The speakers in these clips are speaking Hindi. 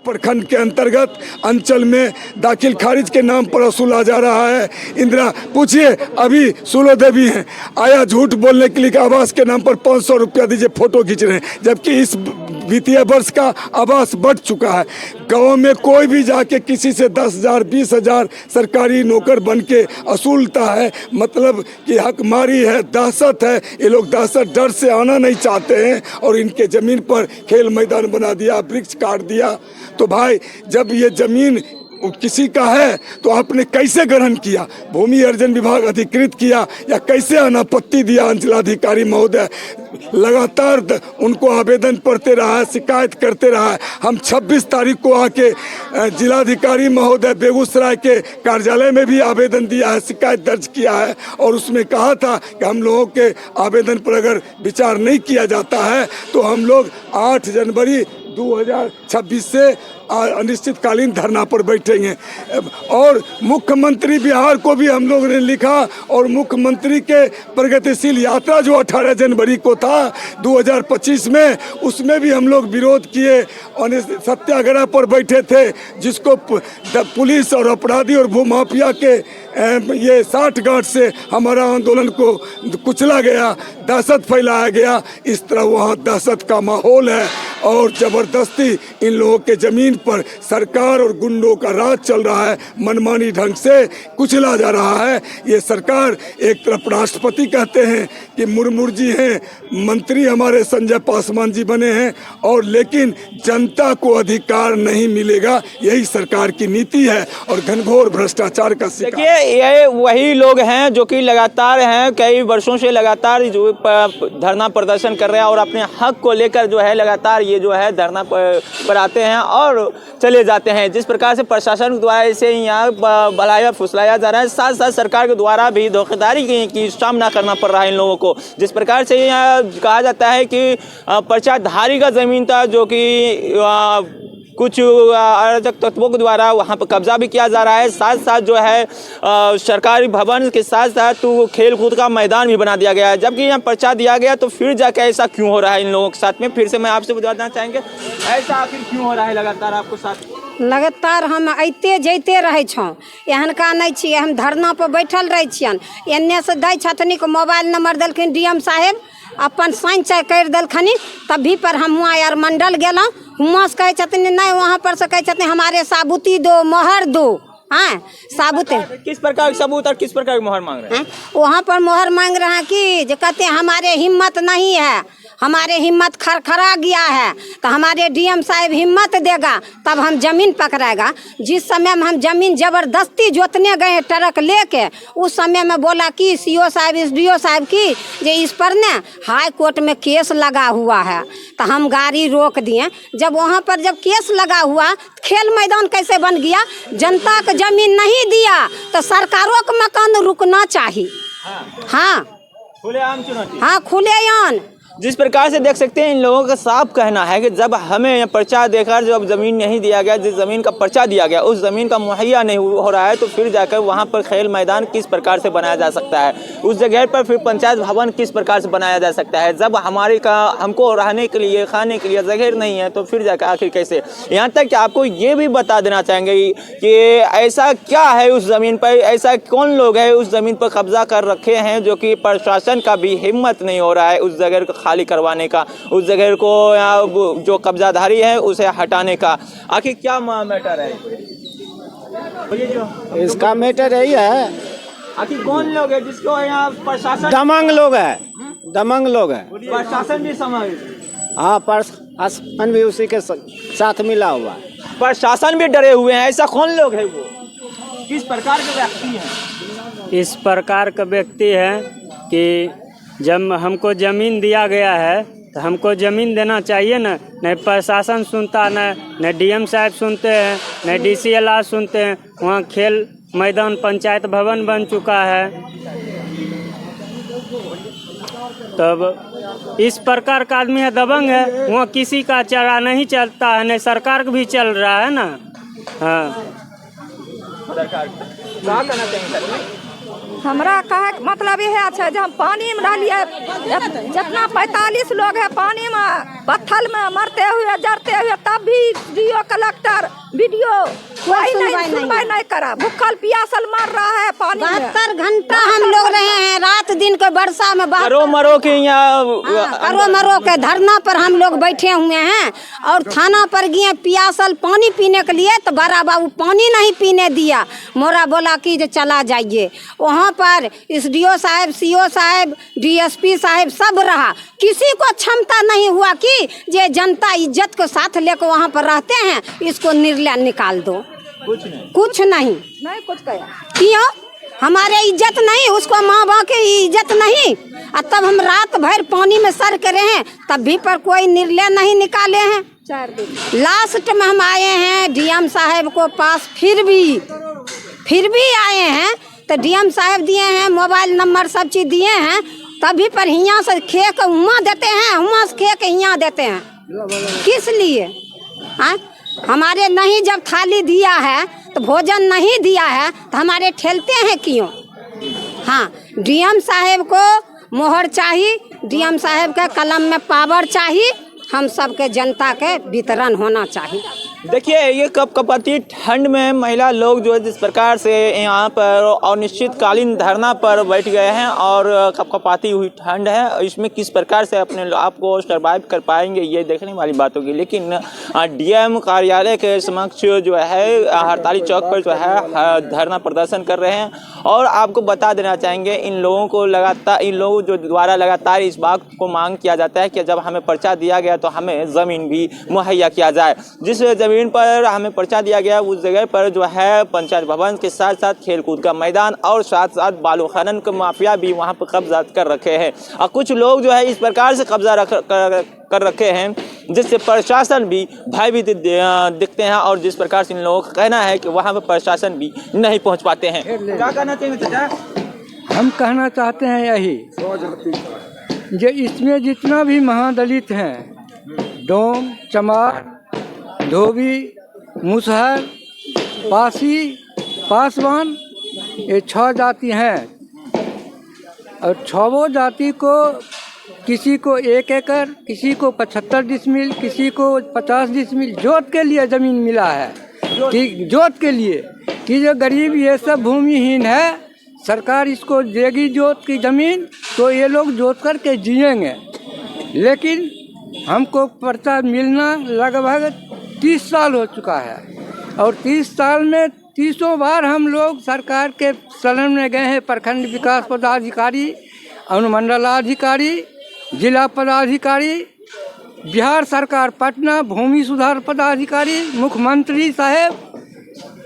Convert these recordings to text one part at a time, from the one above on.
प्रखंड के अंतर्गत अंचल में दाखिल खारिज के नाम पर वसूला जा रहा है। इंदिरा पूछिए, अभी सुलो देवी हैं, आया झूठ बोलने के लिए आवास के नाम पर 500 रुपया दीजिए, फोटो खींच रहे हैं, जबकि इस वित्तीय वर्ष का आवास बढ़ चुका है। गांव में कोई भी जाके किसी से 10,000 20,000 सरकारी नौकर बन के वसूलता है, मतलब कि हकमारी है, दहशत है। ये लोग दहशत डर से आना नहीं चाहते हैं और इनके ज़मीन पर खेल मैदान बना दिया, वृक्ष काट दिया। तो भाई, जब ये ज़मीन किसी का है तो आपने कैसे ग्रहण किया? भूमि अर्जन विभाग अधिकृत किया या कैसे अनापत्ति दिया? अंचलाधिकारी महोदय लगातार उनको आवेदन पढ़ते रहा है, शिकायत करते रहा है। हम 26 तारीख को आके जिलाधिकारी महोदय बेगूसराय के कार्यालय में भी आवेदन दिया है, शिकायत दर्ज किया है और उसमें कहा था कि हम लोगों के आवेदन पर अगर विचार नहीं किया जाता है तो हम लोग 8 जनवरी 2026 से अनिश्चितकालीन धरना पर बैठेंगे। और मुख्यमंत्री बिहार को भी हम लोग ने लिखा और मुख्यमंत्री के प्रगतिशील यात्रा जो 18 जनवरी को था 2025 में, उसमें भी हम लोग विरोध किए और सत्याग्रह पर बैठे थे, जिसको पुलिस और अपराधी और भूमाफिया के ये 60 गांठ से हमारा आंदोलन को कुचला गया, दहशत फैलाया गया। इस तरह वहाँ दहशत का माहौल है और ज़बरदस्ती इन लोगों के ज़मीन पर सरकार और गुंडों का राज चल रहा है, मनमानी ढंग से कुचला जा रहा है। ये सरकार, एक तरफ राष्ट्रपति कहते हैं कि मुर्मू जी हैं, मंत्री हमारे संजय पासवान जी बने हैं, और लेकिन जनता को अधिकार नहीं मिलेगा, यही सरकार की नीति है और घनघोर भ्रष्टाचार का शिकार। देखिए, ये वही लोग हैं जो कि लगातार हैं, कई वर्षों से लगातार जो धरना प्रदर्शन कर रहे हैं और अपने हक को लेकर जो है लगातार ये जो है धरना पर आते हैं और चले जाते हैं। जिस प्रकार से प्रशासन द्वारा इसे यहाँ भलाया फुसलाया जा रहा है, साथ साथ सरकार के द्वारा भी धोखाधड़ी की सामना करना पड़ रहा है इन लोगों को। जिस प्रकार से यहाँ कहा जाता है कि पर्चाधारी का ज़मीन था, जो कि कुछ अराजक तत्वों के द्वारा वहाँ पर कब्जा भी किया जा रहा है, साथ साथ जो है सरकारी भवन के साथ साथ तो खेल कूद का मैदान भी बना दिया गया है। जबकि यहाँ पर्चा दिया गया तो फिर जाके ऐसा क्यों हो रहा है इन लोगों के साथ में? फिर से मैं आपसे बताना चाहेंगे, ऐसा आखिर क्यों हो रहा है लगातार आपको साथ? लगातार हम अइते जैते रहै छौं, एहनका नहीं छियै, हम धरना पर बैठल रहै छियन। एन्ने से दै छथनी को मोबाइल नंबर देलखिन डीएम साहेब, अपन साइन चाय कर देलखिन, तभी पर हम हुआ यार मंडल गेलौं, हुआं से कहै छथिन नहीं, वहाँ पर से कहै छथिन हमारे साबुती दो, मोहर दो। हाँ, साबुत किस प्रकार के सबूत और किस प्रकार की मोहर मांग रहे हैं? वहाँ पर मोहर मांग रहे हैं कि जो कहते हैं हमारे हिम्मत नहीं है, हमारे हिम्मत खरखरा गया है, तो हमारे डीएम साहब हिम्मत देगा तब हम ज़मीन पकड़ाएगा। जिस समय में हम ज़मीन ज़बरदस्ती जोतने गए ट्रक लेके, उस समय में बोला कि सीओ साहब, एसडीओ साहब की जो इस पर ने हाई कोर्ट में केस लगा हुआ है, तो हम गाड़ी रोक दिए। जब वहाँ पर जब केस लगा हुआ, खेल मैदान कैसे बन गया? जनता को ज़मीन नहीं दिया तो सरकारों का मकान रुकना चाहिए। हाँ, खुलेआम चुनौती। हाँ, खुलेआम। जिस प्रकार से देख सकते हैं, इन लोगों का साफ कहना है कि जब हमें पर्चा देकर जब ज़मीन नहीं दिया गया, जिस ज़मीन का पर्चा दिया गया उस ज़मीन का मुहैया नहीं हो रहा है, तो फिर जाकर वहां पर खेल मैदान किस प्रकार से बनाया जा सकता है? उस जगह पर फिर पंचायत भवन किस प्रकार से बनाया जा सकता है? जब हमको रहने के लिए, खाने के लिए जगह नहीं है, तो फिर जाकर आखिर कैसे? यहाँ तक कि आपको ये भी बता देना चाहेंगे कि ऐसा क्या है उस ज़मीन पर, ऐसा कौन लोग हैं उस ज़मीन पर कब्जा कर रखे हैं, जो कि प्रशासन का भी हिम्मत नहीं हो रहा है उस जगह को खाली करवाने का, उस जगह को जो कब्जाधारी है उसे हटाने का? आखिर क्या मैटर है इसका? मैटर यही है, आखिर कौन लोग है जिसको यहाँ प्रशासन? दमंग लोग है, दमंग लोग है। प्रशासन भी समझ, हाँ, प्रशासन भी उसी के साथ मिला हुआ है। प्रशासन भी डरे हुए हैं। ऐसा कौन लोग है? वो किस प्रकार के व्यक्ति हैं? इस प्रकार का व्यक्ति है कि जब हमको ज़मीन दिया गया है तो हमको ज़मीन देना चाहिए ना। नहीं प्रशासन सुनता, न डीएम साहब सुनते हैं, न डीसीएलआर सुनते हैं। वहाँ खेल मैदान पंचायत भवन बन चुका है। तब इस प्रकार का आदमी है, दबंग है। वहाँ किसी का चारा नहीं चलता है, नहीं सरकार का भी चल रहा है ना। हाँ, सरकार क्या कहना चाहिए? हमरा कहे के मतलब यह है जब हम पानी में रहिए, जितना 45 लोग है पानी में पत्थल में मरते हुए जरते हुए, तब भी डीओ कलेक्टर वीडियो कोई नहीं सुनवाई नहीं करा। भूखल प्यासल मर रहा है पानी में। 72 घंटा हम लोग रहे हैं, रात दिन के वर्षा में करो मरो के यहाँ करो मरो के धरना पर हम लोग बैठे हुए हैं। और थाना पर गए प्यासल पानी पीने के लिए, तो बड़ा बाबू पानी नहीं पीने दिया। मोरा बोला कि जो चला जाइए। वहाँ पर SDO साहब, CO साहब, DSP साहब सब रहा। किसी को क्षमता नहीं हुआ कि ये जनता इज्जत को साथ लेकर वहाँ पर रहते हैं, इसको निर्णय निकाल दो। कुछ नहीं कुछ कहा। क्यों? हमारे इज्जत नहीं, उसको माँ बाप की इज्जत नहीं। और तब हम रात भर पानी में सर करे हैं, तब भी पर कोई निर्णय नहीं निकाले हैं। 4 दिन लास्ट में हम आए हैं DM साहब को पास, फिर भी आए हैं तो DM साहब दिए हैं मोबाइल नंबर, सब चीज़ दिए हैं। तभी पर हियाँ से खे के हुआ देते हैं, हुआ से खे के हियाँ देते हैं। किस लिए? हाँ, हमारे नहीं जब थाली दिया है तो भोजन नहीं दिया है तो हमारे ठेलते हैं क्यों? हाँ, DM साहब को मोहर चाहिए, DM साहब के कलम में पावर चाहिए, हम सबके जनता के वितरण होना चाहिए। देखिए ये कपकपाती ठंड में महिला लोग जो है जिस प्रकार से यहाँ पर अनिश्चितकालीन धरना पर बैठ गए हैं और कपकपाती हुई ठंड है, इसमें किस प्रकार से अपने आप को सर्वाइव कर पाएंगे ये देखने वाली बात होगी। लेकिन DM कार्यालय के समक्ष जो है हड़ताली चौक पर जो है धरना प्रदर्शन कर रहे हैं। और आपको बता देना चाहेंगे इन लोगों जो द्वारा लगातार इस बात को मांग किया जाता है कि जब हमें पर्चा दिया गया तो हमें ज़मीन भी मुहैया किया जाए। जिस ज़मीन पर हमें पर्चा दिया गया उस जगह पर जो है पंचायत भवन के साथ साथ खेलकूद का मैदान और साथ साथ बालू खनन के माफिया भी वहां पर कब्जा कर रखे हैं। और कुछ लोग जो है इस प्रकार से कब्जा कर रखे हैं जिससे प्रशासन भी भयभीत दिखते हैं। और जिस प्रकार से इन लोगों का कहना है कि वहाँ पर प्रशासन भी नहीं पहुँच पाते हैं। क्या कहना चाहिए चाचा? हम कहना चाहते हैं यही, जो इसमें जितना भी महादलित हैं, डोम, चमार, धोबी, मुसहर, पासी, पासवान, ये 6 जाति हैं। और 6 जाति को किसी को 1 एकड़, किसी को 75 डिसमिल, किसी को 50 डिसमिल जोत के लिए ज़मीन मिला है। कि जोत के लिए कि जो गरीब ये सब भूमिहीन है, सरकार इसको देगी जोत की ज़मीन तो ये लोग जोत करके जिएंगे। लेकिन हमको पर्चा मिलना लगभग 30 साल हो चुका है और 30 साल में 30 बार हम लोग सरकार के शरण में गए हैं। प्रखंड विकास पदाधिकारी, अनुमंडलाधिकारी, जिला पदाधिकारी, बिहार सरकार पटना भूमि सुधार पदाधिकारी, मुख्यमंत्री साहब,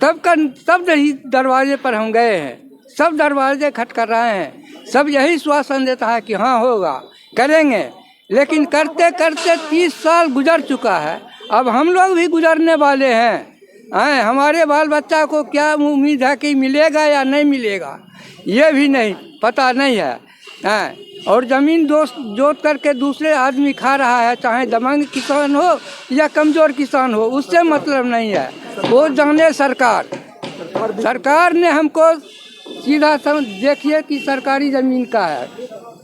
तब दरवाजे पर हम गए हैं। सब दरवाजे खटखट रहे हैं, सब यही श्वासन देता है कि हाँ होगा, करेंगे। लेकिन करते करते 30 साल गुजर चुका है। अब हम लोग भी गुजरने वाले हैं। हमारे बाल बच्चा को क्या उम्मीद है कि मिलेगा या नहीं मिलेगा, ये भी नहीं पता नहीं है। और ज़मीन जोत करके दूसरे आदमी खा रहा है, चाहे दबंग किसान हो या कमज़ोर किसान हो, उससे मतलब नहीं है। वो जाने सरकार ने हमको सीधा देखिए कि सरकारी ज़मीन का है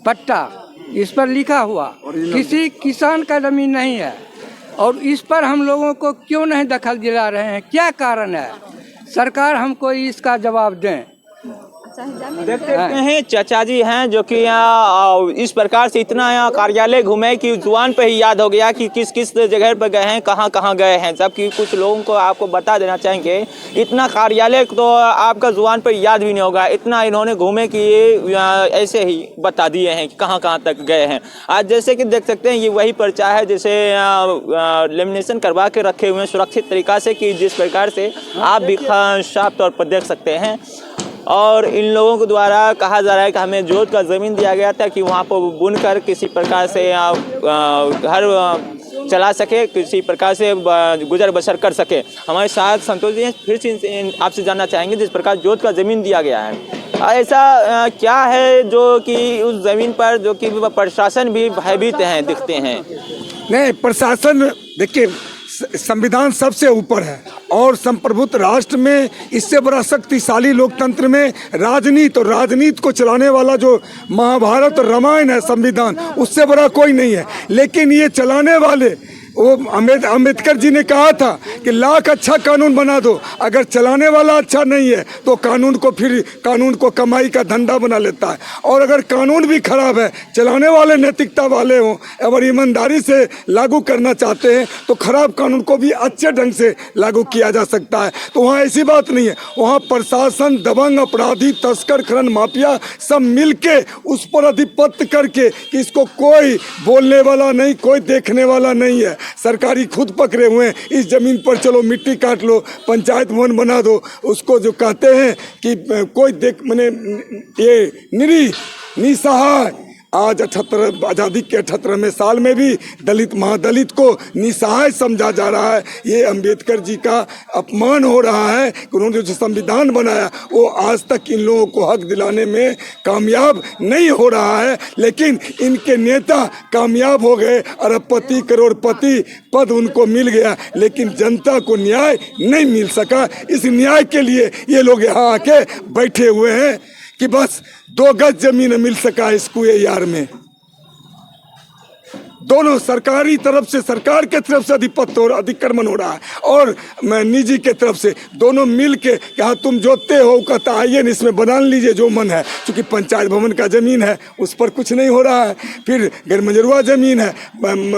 पट्टा, इस पर लिखा हुआ, किसी किसान का ज़मीन नहीं है। और इस पर हम लोगों को क्यों नहीं दखल दिला रहे हैं, क्या कारण है? सरकार हमको इसका जवाब दें। देख सकते हैं चाचा जी हैं जो कि इस प्रकार से इतना कार्यालय घूमे कि जुबान पे ही याद हो गया कि किस किस जगह पर गए हैं, कहाँ कहाँ गए हैं। जबकि कुछ लोगों को आपको बता देना चाहेंगे इतना कार्यालय तो आपका जुबान पे याद भी नहीं होगा, इतना इन्होंने घूमे कि ये ऐसे ही बता दिए हैं कि कहाँ कहाँ तक गए हैं। आज जैसे कि देख सकते हैं ये वही पर्चा है जैसे लेमिनेशन करवा के रखे हुए हैं सुरक्षित तरीक़ा से, कि जिस प्रकार से आप भी साफ तौर पर देख सकते हैं। और इन लोगों के द्वारा कहा जा रहा है कि हमें जोत का ज़मीन दिया गया था कि वहाँ पर बुनकर किसी प्रकार से घर चला सके, किसी प्रकार से गुजर बसर कर सके। हमारे साथ संतोष जी हैं, फिर से आपसे जानना चाहेंगे जिस प्रकार जोत का ज़मीन दिया गया है, ऐसा क्या है जो कि उस ज़मीन पर जो कि प्रशासन भी भयभीत हैं दिखते हैं? नहीं, प्रशासन देखिए संविधान सबसे ऊपर है और संप्रभुत्व राष्ट्र में इससे बड़ा शक्तिशाली लोकतंत्र में राजनीति और राजनीति को चलाने वाला जो महाभारत और रामायण है संविधान, उससे बड़ा कोई नहीं है। लेकिन ये चलाने वाले वो अम्बेडकर जी ने कहा था कि लाख अच्छा कानून बना दो, अगर चलाने वाला अच्छा नहीं है तो कानून को कमाई का धंधा बना लेता है। और अगर कानून भी खराब है, चलाने वाले नैतिकता वाले हों, अगर ईमानदारी से लागू करना चाहते हैं तो खराब कानून को भी अच्छे ढंग से लागू किया जा सकता है। तो वहाँ ऐसी बात नहीं है, वहाँ प्रशासन, दबंग, अपराधी, तस्कर, खनन माफिया सब मिलके उस पर आधिपत्य करके कि इसको कोई बोलने वाला नहीं, कोई देखने वाला नहीं है। सरकारी खुद पकड़े हुए हैं, इस जमीन पर चलो मिट्टी काट लो, पंचायत भवन बना दो, उसको जो कहते हैं कि कोई देख मैंने ये निरीह निसहाय। आज 78 आज़ादी के 78वें साल में भी दलित महादलित को निसहाय समझा जा रहा है। ये अंबेडकर जी का अपमान हो रहा है कि उन्होंने जो संविधान बनाया वो आज तक इन लोगों को हक दिलाने में कामयाब नहीं हो रहा है। लेकिन इनके नेता कामयाब हो गए, अरबपति करोड़पति पद उनको मिल गया, लेकिन जनता को न्याय नहीं मिल सका। इस न्याय के लिए ये लोग यहाँ आके बैठे हुए हैं कि बस 2 गज जमीन मिल सका इस कुएं यार में। दोनों सरकारी तरफ से, सरकार के तरफ से अधिपत्य और अधिक्रमण हो रहा है और निजी के तरफ से, दोनों मिल के यहाँ तुम जोतते हो, कहता आइए इसमें बना लीजिए जो मन है। क्योंकि पंचायत भवन का ज़मीन है उस पर कुछ नहीं हो रहा है, फिर गैरमजरूआ ज़मीन है,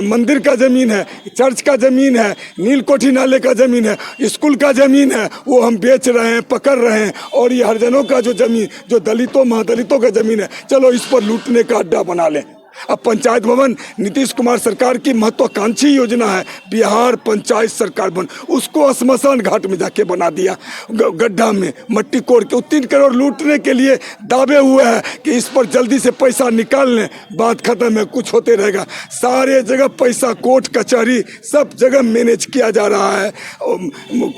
मंदिर का ज़मीन है, चर्च का ज़मीन है, नीलकोठी नाले का ज़मीन है, स्कूल का ज़मीन है, वो हम बेच रहे हैं, पकड़ रहे हैं। और ये हरिजनों का जो ज़मीन, जो दलितों महादलितों का ज़मीन है, चलो इस पर लूटने का अड्डा बना लें। अब पंचायत भवन नीतीश कुमार सरकार की महत्वाकांक्षी योजना है, बिहार पंचायत सरकार भवन, उसको श्मशान घाट में जाके बना दिया, गड्ढा में मट्टी कोड़ के। 3 करोड़ लूटने के लिए दावे हुए हैं कि इस पर जल्दी से पैसा निकाल लें, बात खत्म है, कुछ होते रहेगा। सारे जगह पैसा, कोर्ट कचहरी सब जगह मैनेज किया जा रहा है,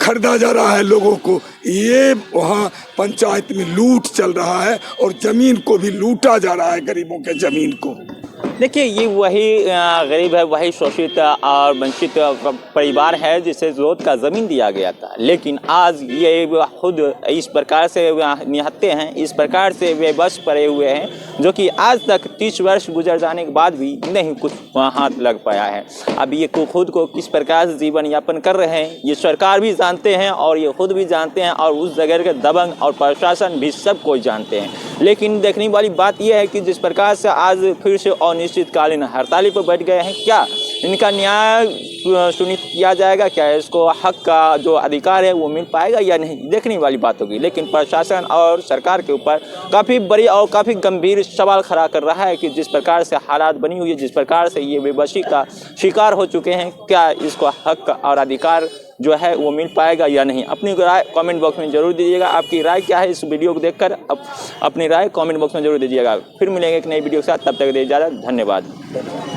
खरीदा जा रहा है लोगों को। ये वहाँ पंचायत में लूट चल रहा है और ज़मीन को भी लूटा जा रहा है, गरीबों के ज़मीन को। देखिए, ये वही गरीब है, वही शोषित और वंचित परिवार है जिसे ज़रूरत का ज़मीन दिया गया था। लेकिन आज ये खुद इस प्रकार से निहत्ते हैं, इस प्रकार से वे बस पड़े हुए हैं जो कि आज तक 30 वर्ष गुजर जाने के बाद भी नहीं कुछ हाथ लग पाया है। अब ये खुद को किस प्रकार से जीवन यापन कर रहे हैं ये सरकार भी जानते हैं और ये खुद भी जानते हैं और उस जगह के दबंग और प्रशासन भी सब कोई जानते हैं। लेकिन देखने वाली बात यह है कि जिस प्रकार से आज फिर से अनिश्चितकालीन हड़ताली पर बैठ गए हैं, क्या इनका न्याय सुनिश्चित किया जाएगा? क्या इसको हक का जो अधिकार है वो मिल पाएगा या नहीं, देखने वाली बात होगी। लेकिन प्रशासन और सरकार के ऊपर काफ़ी बड़ी और काफ़ी गंभीर सवाल खड़ा कर रहा है कि जिस प्रकार से हालात बनी हुई है, जिस प्रकार से ये बेबसी का शिकार हो चुके हैं, क्या इसको हक और अधिकार जो है वो मिल पाएगा या नहीं। अपनी राय कमेंट बॉक्स में जरूर दीजिएगा। आपकी राय क्या है इस वीडियो को देखकर, अपनी राय कमेंट बॉक्स में जरूर दीजिएगा। फिर मिलेंगे एक नई वीडियो के साथ, तब तक दे इजाज़त, धन्यवाद।